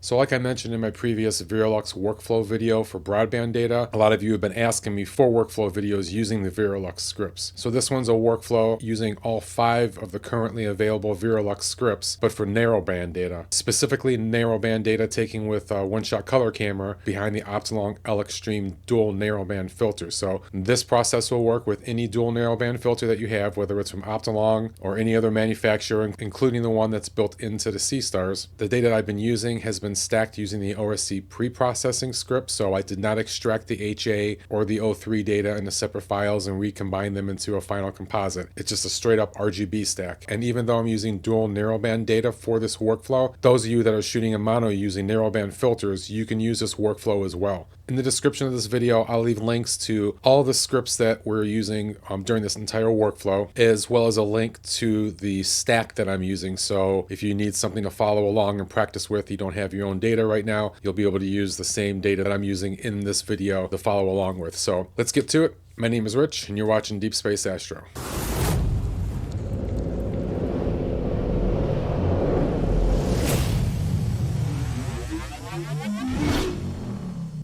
So like I mentioned in my previous VeraLux workflow video for broadband data, a lot of you have been asking me for workflow videos using the VeraLux scripts. So this one's a workflow using all 5 of the currently available VeraLux scripts, but for narrowband data. Specifically narrowband data taking with a one-shot color camera behind the Optolong L-Extreme dual narrowband filter. So this process will work with any dual narrowband filter that you have, whether it's from Optolong or any other manufacturer, including the one that's built into the C-Stars. The data that I've been using has been stacked using the OSC pre-processing script, so I did not extract the HA or the O3 data into separate files and recombine them into a final composite. It's just a straight up RGB stack. And even though I'm using dual narrowband data for this workflow, those of you that are shooting in mono using narrowband filters, you can use this workflow as well. In the description of this video, I'll leave links to all the scripts that we're using during this entire workflow, as well as a link to the stack that I'm using. So if you need something to follow along and practice with, you don't have your own data right now, you'll be able to use the same data that I'm using in this video to follow along with. So let's get to it. My name is Rich, and you're watching Deep Space Astro.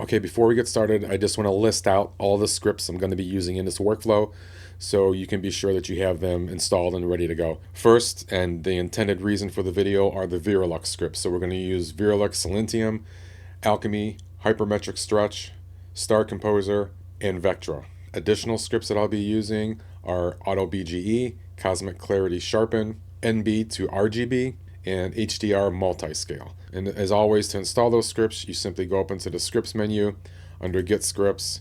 Okay, before we get started, I just want to list out all the scripts I'm going to be using in this workflow so you can be sure that you have them installed and ready to go. First, and the intended reason for the video, are the VeraLux scripts. So we're going to use Virilux Alchemy, Hypermetric Stretch, Star Composer, and Vectra. Additional scripts that I'll be using are Auto BGE, Cosmic Clarity Sharpen, NB to RGB, and HDR Multiscale. And as always, to install those scripts, you simply go up into the scripts menu under Get Scripts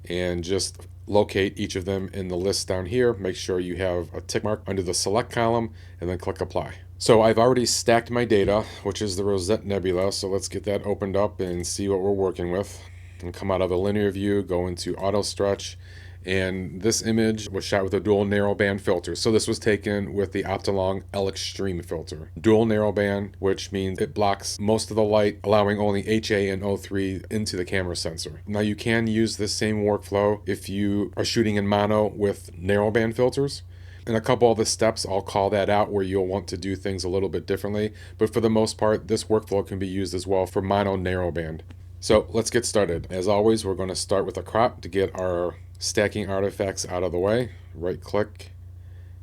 and just locate each of them in the list down here. Make sure you have a tick mark under the select column and then click apply. So I've already stacked my data, which is the Rosette Nebula. So let's get that opened up and see what we're working with. And come out of the linear view, go into auto stretch. And this image was shot with a dual narrowband filter. So this was taken with the Optolong L-Extreme filter. Dual narrowband, which means it blocks most of the light, allowing only HA and O3 into the camera sensor. Now you can use this same workflow if you are shooting in mono with narrowband filters. In a couple of the steps, I'll call that out where you'll want to do things a little bit differently. But for the most part, this workflow can be used as well for mono narrowband. So let's get started. As always, we're going to start with a crop to get our stacking artifacts out of the way. Right click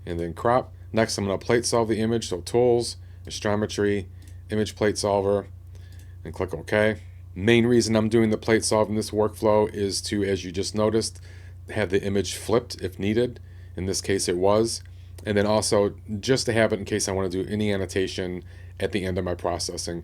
and then crop. Next, I'm going to plate solve the image. So Tools, Astrometry, Image Plate Solver, and click OK. Main reason I'm doing the plate solve in this workflow is to, as you just noticed, have the image flipped if needed. In this case, it was. And then also just to have it in case I want to do any annotation at the end of my processing.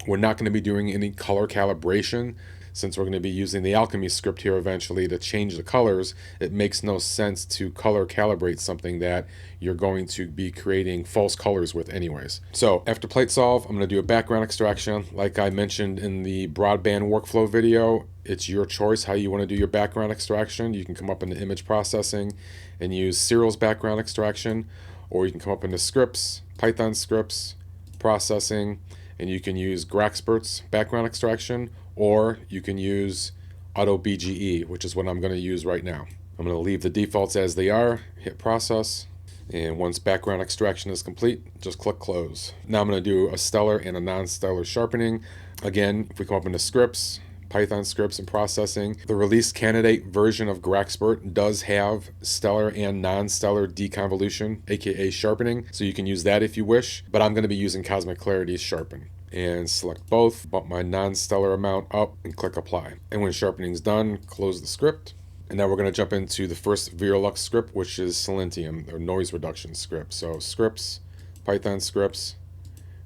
We're not going to be doing any color calibration. Since we're going to be using the Alchemy script here eventually to change the colors, it makes no sense to color calibrate something that you're going to be creating false colors with anyways. So after plate solve, I'm going to do a background extraction. Like I mentioned in the broadband workflow video, it's your choice how you want to do your background extraction. You can come up into image processing and use Siril's background extraction, or you can come up into scripts, Python scripts, processing, and you can use Graxpert's background extraction, or you can use Auto BGE, which is what I'm going to use right now. I'm going to leave the defaults as they are, hit process, and once background extraction is complete, just click close. Now I'm going to do a stellar and a non-stellar sharpening. Again, if we come up into scripts, Python scripts and processing, the release candidate version of Graxpert does have stellar and non-stellar deconvolution, aka sharpening, so you can use that if you wish, but I'm going to be using Cosmic Clarity Sharpen. And select both, bump my non-stellar amount up, and click apply. And when sharpening is done, close the script. And now we're going to jump into the first VeraLux script, which is Silentium, or noise reduction script. So scripts, Python scripts,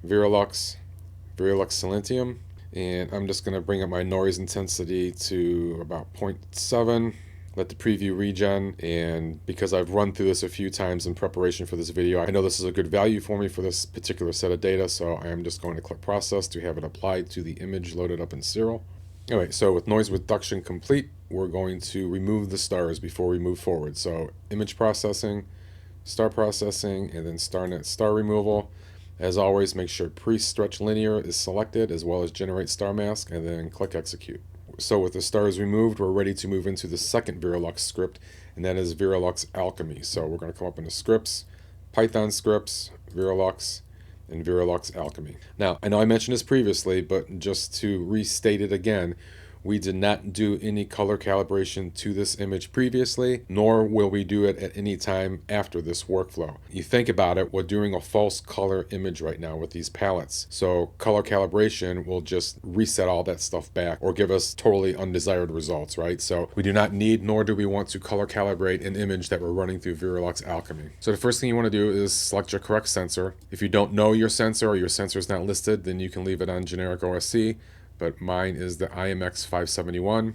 VeraLux Silentium. And I'm just going to bring up my noise intensity to about 0.7. Let the preview regen, and because I've run through this a few times in preparation for this video, I know this is a good value for me for this particular set of data, so I am just going to click process to have it applied to the image loaded up in Siril. Anyway, so with noise reduction complete, we're going to remove the stars before we move forward. So image processing, star processing, and then StarNet star removal. As always, make sure pre-stretch linear is selected, as well as generate star mask, and then click execute. So with the stars removed, we're ready to move into the second VeraLux script, and that is VeraLux Alchemy. So we're going to come up into scripts, Python scripts, VeraLux, in VeraLux Alchemy. Now, I know I mentioned this previously, but just to restate it again, we did not do any color calibration to this image previously, nor will we do it at any time after this workflow. You think about it, we're doing a false color image right now with these palettes. So color calibration will just reset all that stuff back or give us totally undesired results, right? So we do not need, nor do we want to color calibrate an image that we're running through VeraLux Alchemy. So the first thing you want to do is select your correct sensor. If you don't know your sensor or your sensor is not listed, then you can leave it on generic OSC. But mine is the IMX571.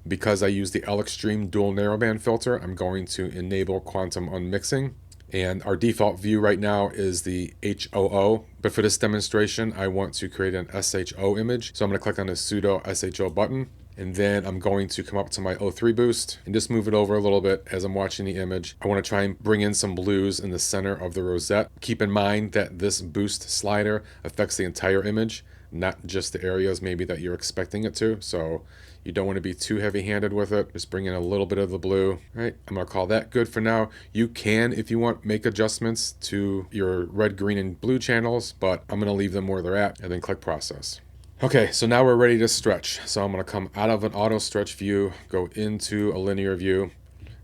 Because I use the L-Extreme dual narrowband filter, I'm going to enable quantum unmixing. And our default view right now is the HOO, but for this demonstration, I want to create an SHO image. So I'm going to click on the pseudo SHO button, and then I'm going to come up to my O3 boost and just move it over a little bit as I'm watching the image. I want to try and bring in some blues in the center of the rosette. Keep in mind that this boost slider affects the entire image, not just the areas maybe that you're expecting it to. So you don't want to be too heavy-handed with it. Just bring in a little bit of the blue. All right, I'm going to call that good for now. You can, if you want, make adjustments to your red, green, and blue channels, but I'm going to leave them where they're at and then click process. Okay, so now we're ready to stretch. So I'm going to come out of an auto stretch view, go into a linear view,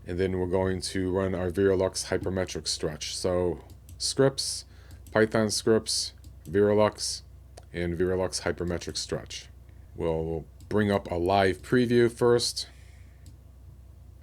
and then we're going to run our VeraLux hypermetric stretch. So scripts, Python scripts, VeraLux, and VeraLux hypermetric stretch. We'll bring up a live preview first.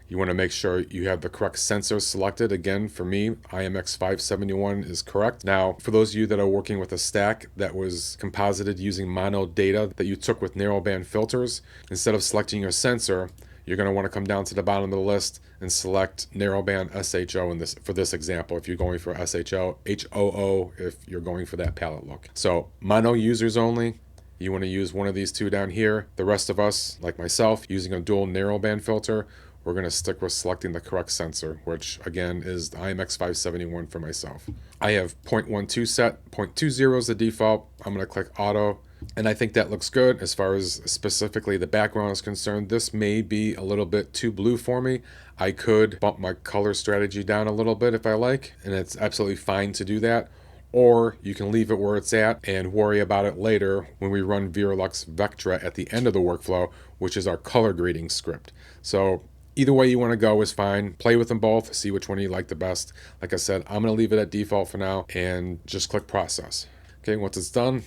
You want to make sure you have the correct sensor selected. Again, for me, IMX571 is correct. Now, for those of you that are working with a stack that was composited using mono data that you took with narrowband filters, instead of selecting your sensor, you're going to want to come down to the bottom of the list and select narrowband SHO for this example, if you're going for SHO, HOO if you're going for that palette look. So mono users only, you want to use one of these two down here. The rest of us, like myself, using a dual narrowband filter, we're going to stick with selecting the correct sensor, which again is the IMX571 for myself. I have 0.12 set, 0.20 is the default. I'm going to click auto. And I think that looks good as far as specifically the background is concerned. This may be a little bit too blue for me. I could bump my color strategy down a little bit if I like, and it's absolutely fine to do that. Or you can leave it where it's at and worry about it later when we run VeraLux Vectra at the end of the workflow, which is our color grading script. So either way you want to go is fine. Play with them both, see which one you like the best. Like I said, I'm going to leave it at default for now and just click process. Okay, once it's done,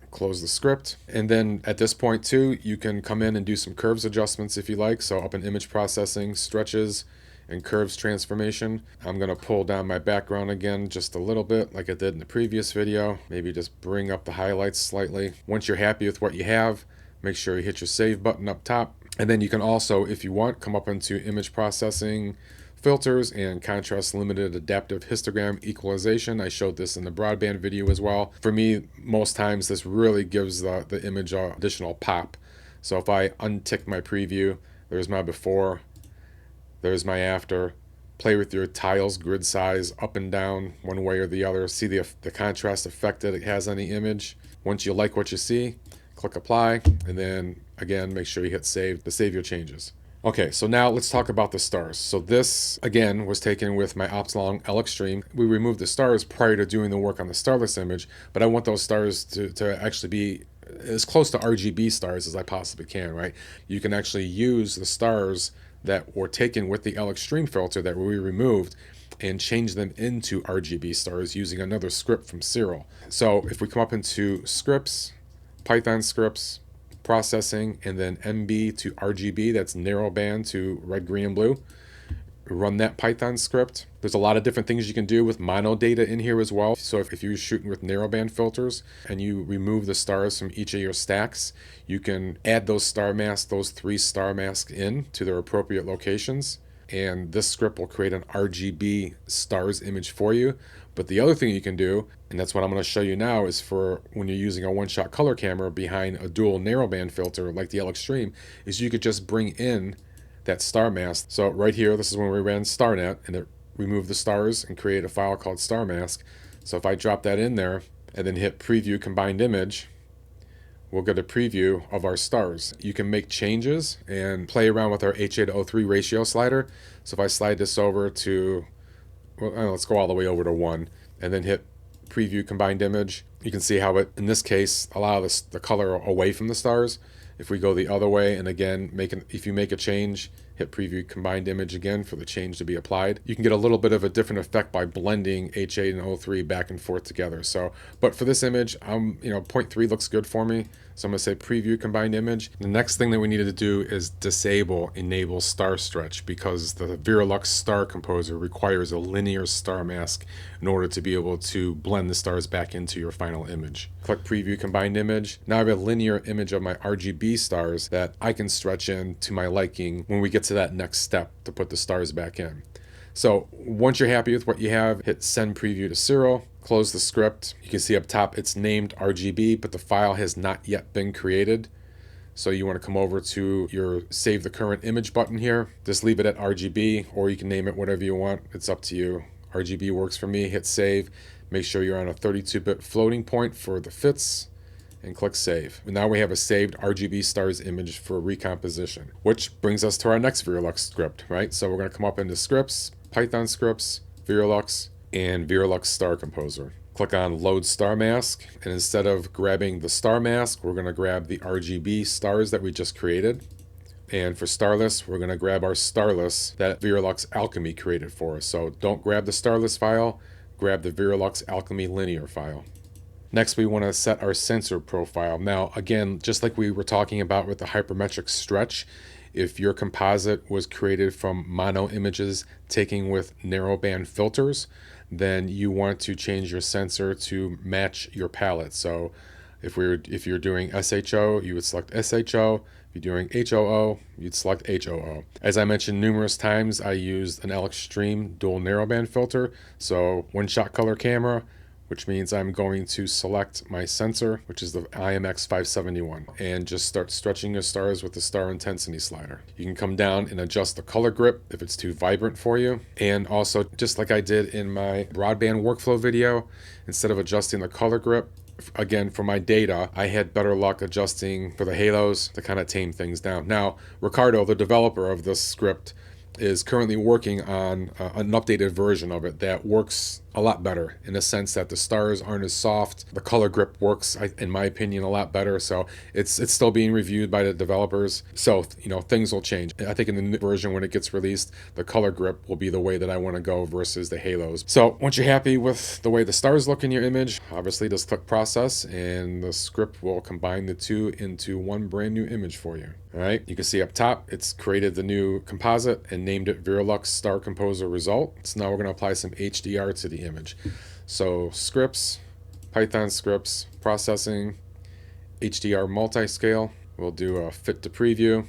close the script. And then at this point too, you can come in and do some curves adjustments if you like. So up in image processing, stretches, and curves transformation. I'm going to pull down my background again just a little bit like I did in the previous video. Maybe just bring up the highlights slightly. Once you're happy with what you have, make sure you hit your save button up top. And then you can also, if you want, come up into image processing, filters, and contrast limited adaptive histogram equalization. I showed this in the broadband video as well. For me, most times this really gives the image an additional pop. So if I untick my preview, there's my before, there's my after. Play with your tiles grid size up and down one way or the other. See the contrast effect that it has on the image. Once you like what you see, click apply, and then again make sure you hit save to save your changes. Okay, so now let's talk about the stars. So this again was taken with my Optolong L-Extreme. We removed the stars prior to doing the work on the starless image, but I want those stars to actually be as close to RGB stars as I possibly can, right? You can actually use the stars that were taken with the L-Extreme filter that we removed and change them into RGB stars using another script from Siril. So if we come up into scripts, Python scripts, processing, and then MB to RGB, that's narrowband to red, green, and blue. Run that Python script. There's a lot of different things you can do with mono data in here as well. So if you're shooting with narrowband filters and you remove the stars from each of your stacks, you can add those star masks, those 3 star masks in to their appropriate locations. And this script will create an RGB stars image for you. But the other thing you can do, and that's what I'm going to show you now, is for when you're using a one-shot color camera behind a dual narrowband filter like the L-Extreme, is you could just bring in that star mask. So right here, this is when we ran StarNet, and it removed the stars and created a file called star mask. So if I drop that in there and then hit preview combined image, we'll get a preview of our stars. You can make changes and play around with our HA to O3 ratio slider. So if I slide this over to, well, let's go all the way over to 1 and then hit preview combined image. You can see how it, in this case, allows the color away from the stars. If we go the other way, and again, if you make a change, hit preview combined image again for the change to be applied, you can get a little bit of a different effect by blending H8 and O3 back and forth together. So, but for this image, 0.3 looks good for me. So I'm going to say preview combined image. The next thing that we needed to do is disable enable star stretch, because the VeraLux star composer requires a linear star mask in order to be able to blend the stars back into your final image. Click preview combined image. Now I have a linear image of my RGB stars that I can stretch in to my liking when we get to that next step to put the stars back in. So once you're happy with what you have, hit send preview to Siril, close the script. You can see up top it's named RGB, but the file has not yet been created. So you want to come over to your save the current image button here. Just leave it at RGB, or you can name it whatever you want. It's up to you. RGB works for me. Hit save. Make sure you're on a 32-bit floating point for the fits, and click save. And now we have a saved RGB stars image for recomposition, which brings us to our next VeraLux script, right? So we're going to come up into scripts, Python scripts, VeraLux, and VeraLux star composer. Click on load star mask, and instead of grabbing the star mask, we're going to grab the RGB stars that we just created. And for starless, we're going to grab our starless that VeraLux Alchemy created for us. So don't grab the starless file, grab the VeraLux Alchemy linear file. Next, we want to set our sensor profile. Now, again, just like we were talking about with the hypermetric stretch, if your composite was created from mono images taken with narrowband filters, then you want to change your sensor to match your palette. So if you're doing SHO, you would select SHO. If you're doing HOO, you'd select HOO. As I mentioned numerous times, I used an L-Extreme dual narrowband filter. So one-shot color camera, which means I'm going to select my sensor, which is the IMX571, and just start stretching your stars with the star intensity slider. You can come down and adjust the color grip if it's too vibrant for you. And also, just like I did in my broadband workflow video, instead of adjusting the color grip, again, for my data, I had better luck adjusting for the halos to kind of tame things down. Now, Ricardo, the developer of this script, is currently working on an updated version of it that works a lot better, in the sense that the stars aren't as soft. The color grip works, in my opinion, a lot better. So it's still being reviewed by the developers. So things will change. I think in the new version, when it gets released, the color grip will be the way that I want to go versus the halos. So once you're happy with the way the stars look in your image, obviously just click process, and the script will combine the two into one brand new image for you. All right, you can see up top, it's created the new composite and named it VeraLux Star Composer Result. So now we're going to apply some HDR to the image. So scripts, Python scripts, processing, HDR multiscale. We'll do a fit to preview.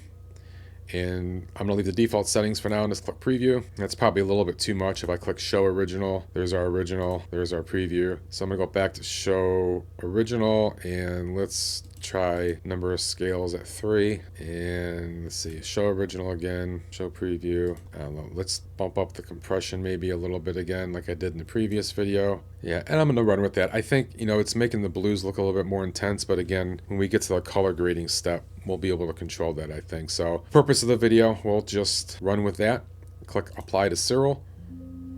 And I'm going to leave the default settings for now and just click preview. That's probably a little bit too much. If I click show original, there's our preview. So I'm going to go back to show original, and let's try number of scales at 3, and let's see, show original again, show preview. I don't know, let's bump up the compression maybe a little bit again, like I did in the previous video. Yeah, and I'm going to run with that. I think, it's making the blues look a little bit more intense, but again, when we get to the color grading step, we'll be able to control that, I think. So, purpose of the video, we'll just run with that. Click apply to Siril.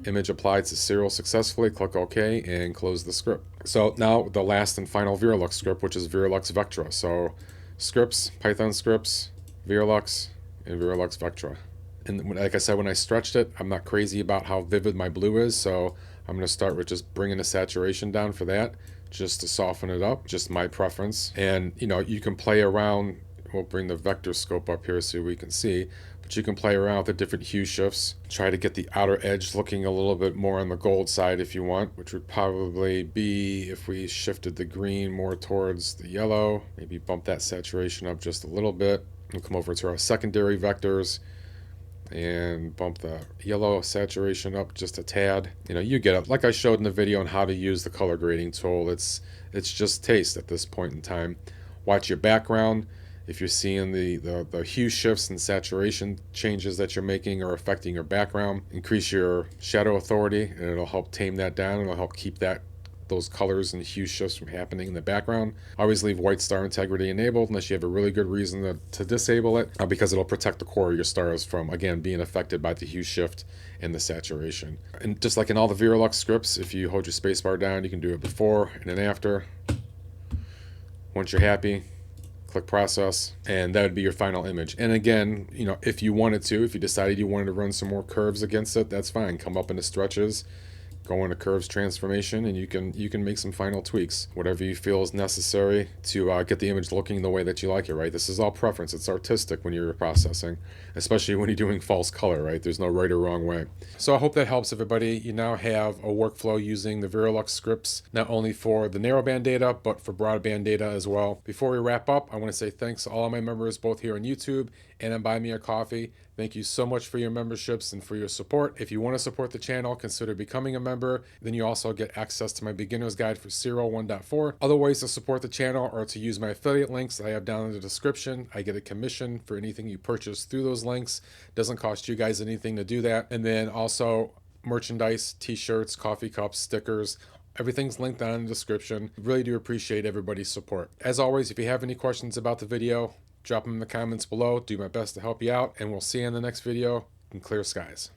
Image applied to Siril successfully. Click OK and close the script. So now the last and final VeraLux script, which is VeraLux Vectra. So scripts, Python scripts, VeraLux, and VeraLux Vectra. And like I said, when I stretched it, I'm not crazy about how vivid my blue is, so I'm going to start with just bringing the saturation down for that, just to soften it up, just my preference. And you can play around. We'll bring the vector scope up here so we can see, but you can play around with the different hue shifts. Try to get the outer edge looking a little bit more on the gold side if you want, which would probably be if we shifted the green more towards the yellow. Maybe bump that saturation up just a little bit. We'll come over to our secondary vectors and bump the yellow saturation up just a tad. You get it. Like I showed in the video on how to use the color grading tool, it's just taste at this point in time. Watch your background. If you're seeing the hue shifts and saturation changes that you're making are affecting your background, increase your shadow authority, and it'll help tame that down. It'll help keep that those colors and hue shifts from happening in the background. Always leave white star integrity enabled unless you have a really good reason to disable it, because it'll protect the core of your stars from, again, being affected by the hue shift and the saturation. And just like in all the VeraLux scripts, if you hold your spacebar down, you can do it before and then after. Once you're happy, click process, and that would be your final image. And again, you know, if you wanted to, if you decided you wanted to run some more curves against it, that's fine. Come up into stretches, go into curves transformation, and you can make some final tweaks, whatever you feel is necessary to get the image looking the way that you like it, right? This is all preference. It's artistic when you're processing, especially when you're doing false color, right? There's no right or wrong way. So I hope that helps everybody. You now have a workflow using the VeraLux scripts, not only for the narrowband data, but for broadband data as well. Before we wrap up, I want to say thanks to all of my members, both here on YouTube and on Buy Me a Coffee. Thank you so much for your memberships and for your support. If you want to support the channel, consider becoming a member. Then you also get access to my beginner's guide for Siril 1.4. Other ways to support the channel are to use my affiliate links that I have down in the description. I get a commission for anything you purchase through those links. Doesn't cost you guys anything to do that. And then also merchandise, t-shirts, coffee cups, stickers. Everything's linked down in the description. Really do appreciate everybody's support. As always, if you have any questions about the video, drop them in the comments below. Do my best to help you out, and we'll see you in the next video in clear skies.